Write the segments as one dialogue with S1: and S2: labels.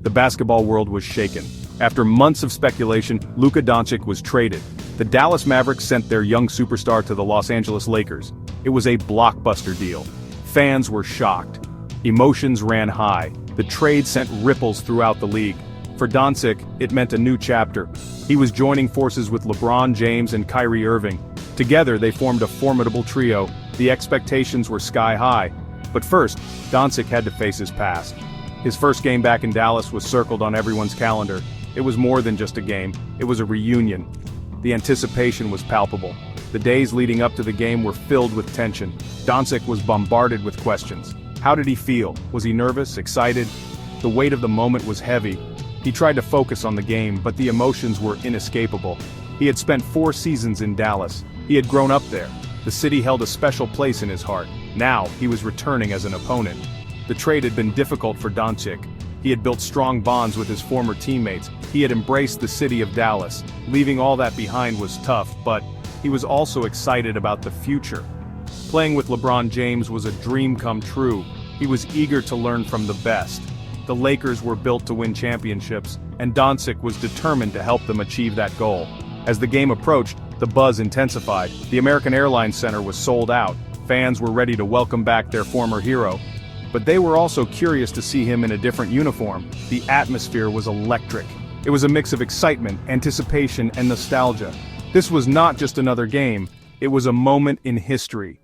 S1: the basketball world was shaken. After months of speculation, Luka Doncic was traded. The Dallas Mavericks sent their young superstar to the Los Angeles Lakers. It was a blockbuster deal. Fans were shocked. Emotions ran high. The trade sent ripples throughout the league. For Doncic, it meant a new chapter. He was joining forces with LeBron James and Kyrie Irving. Together they formed a formidable trio. The expectations were sky high. But first, Doncic had to face his past. His first game back in Dallas was circled on everyone's calendar. It was more than just a game, it was a reunion. The anticipation was palpable. The days leading up to the game were filled with tension. Doncic was bombarded with questions. How did he feel? Was he nervous, excited? The weight of the moment was heavy. He tried to focus on the game, but the emotions were inescapable. He had spent 4 seasons in Dallas. He had grown up there. The city held a special place in his heart. Now, he was returning as an opponent. The trade had been difficult for Doncic. He had built strong bonds with his former teammates. He had embraced the city of Dallas. Leaving all that behind was tough, but he was also excited about the future. Playing with LeBron James was a dream come true. He was eager to learn from the best. The Lakers were built to win championships, and Doncic was determined to help them achieve that goal. As the game approached, the buzz intensified. The American Airlines Center was sold out. Fans were ready to welcome back their former hero. But they were also curious to see him in a different uniform. The atmosphere was electric. It was a mix of excitement, anticipation, and nostalgia. This was not just another game, it was a moment in history.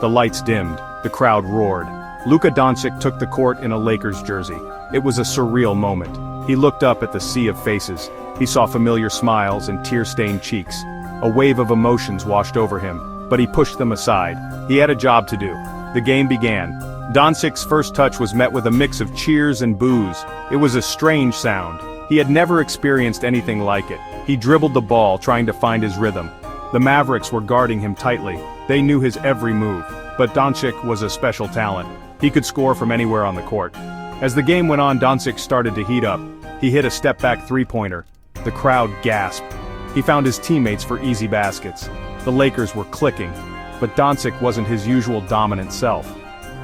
S1: The lights dimmed, the crowd roared. Luka Doncic took the court in a Lakers jersey. It was a surreal moment. He looked up at the sea of faces. He saw familiar smiles and tear-stained cheeks. A wave of emotions washed over him, but he pushed them aside. He had a job to do. The game began. Doncic's first touch was met with a mix of cheers and boos. It was a strange sound. He had never experienced anything like it. He dribbled the ball, trying to find his rhythm. The Mavericks were guarding him tightly. They knew his every move. But Doncic was a special talent. He could score from anywhere on the court. As the game went on, Doncic started to heat up. He hit a step-back three-pointer. The crowd gasped. He found his teammates for easy baskets. The Lakers were clicking. But Doncic wasn't his usual dominant self.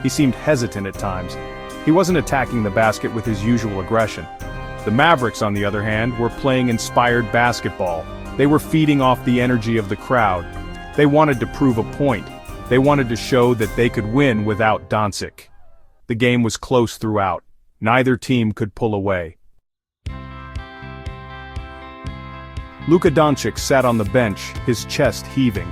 S1: He seemed hesitant at times. He wasn't attacking the basket with his usual aggression. The Mavericks, on the other hand, were playing inspired basketball. They were feeding off the energy of the crowd. They wanted to prove a point. They wanted to show that they could win without Doncic. The game was close throughout. Neither team could pull away. Luka Doncic sat on the bench, his chest heaving.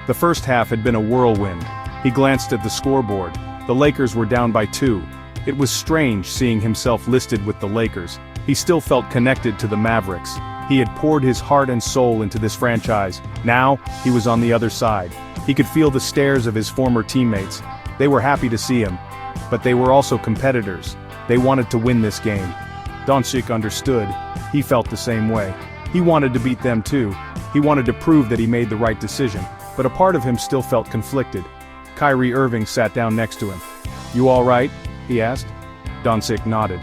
S1: The first half had been a whirlwind. He glanced at the scoreboard. The Lakers were down by 2. It was strange seeing himself listed with the Lakers. He still felt connected to the Mavericks. He had poured his heart and soul into this franchise. Now, he was on the other side. He could feel the stares of his former teammates. They were happy to see him. But they were also competitors. They wanted to win this game. Doncic understood. He felt the same way. He wanted to beat them too. He wanted to prove that he made the right decision. But a part of him still felt conflicted. Kyrie Irving sat down next to him. "You all right?" he asked. Doncic nodded.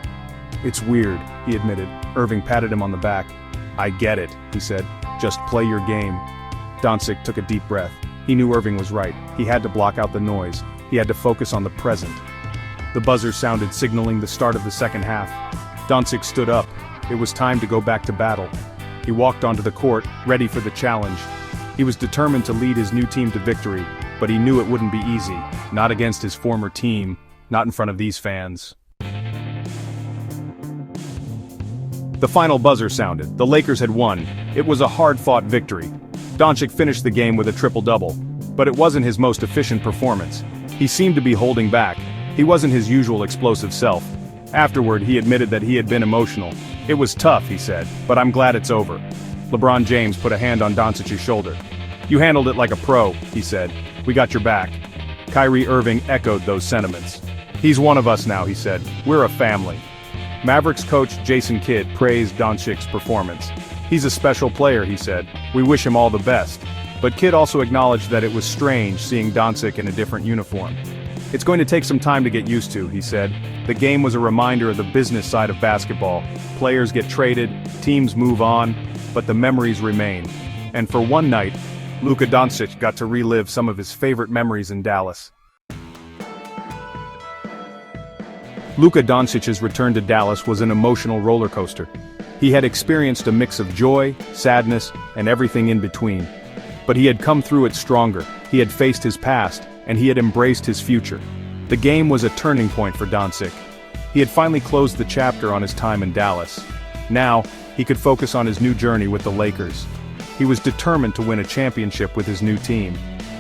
S1: "It's weird," he admitted. Irving patted him on the back. "I get it," he said. "Just play your game." Doncic took a deep breath. He knew Irving was right. He had to block out the noise. He had to focus on the present. The buzzer sounded, signaling the start of the second half. Doncic stood up. It was time to go back to battle. He walked onto the court, ready for the challenge. He was determined to lead his new team to victory, but he knew it wouldn't be easy. Not against his former team, not in front of these fans. The final buzzer sounded. The Lakers had won. It was a hard-fought victory. Doncic finished the game with a triple-double. But it wasn't his most efficient performance. He seemed to be holding back. He wasn't his usual explosive self. Afterward, he admitted that he had been emotional. "It was tough," he said, "but I'm glad it's over." LeBron James put a hand on Doncic's shoulder. "You handled it like a pro," he said. "We got your back." Kyrie Irving echoed those sentiments. "He's one of us now," he said. "We're a family." Mavericks coach Jason Kidd praised Doncic's performance. "He's a special player," he said. "We wish him all the best." But Kidd also acknowledged that it was strange seeing Doncic in a different uniform. "It's going to take some time to get used to," he said. The game was a reminder of the business side of basketball. Players get traded, teams move on, but the memories remain. And for one night, Luka Doncic got to relive some of his favorite memories in Dallas. Luka Doncic's return to Dallas was an emotional roller coaster. He had experienced a mix of joy, sadness, and everything in between. But he had come through it stronger, he had faced his past, and he had embraced his future. The game was a turning point for Doncic. He had finally closed the chapter on his time in Dallas. Now, he could focus on his new journey with the Lakers. He was determined to win a championship with his new team.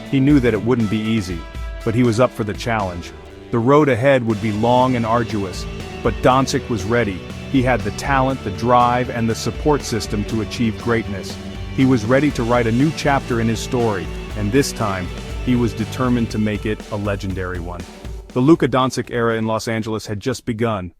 S1: He knew that it wouldn't be easy, but he was up for the challenge. The road ahead would be long and arduous, but Doncic was ready. He had the talent, the drive, and the support system to achieve greatness. He was ready to write a new chapter in his story, and this time, he was determined to make it a legendary one. The Luka Doncic era in Los Angeles had just begun,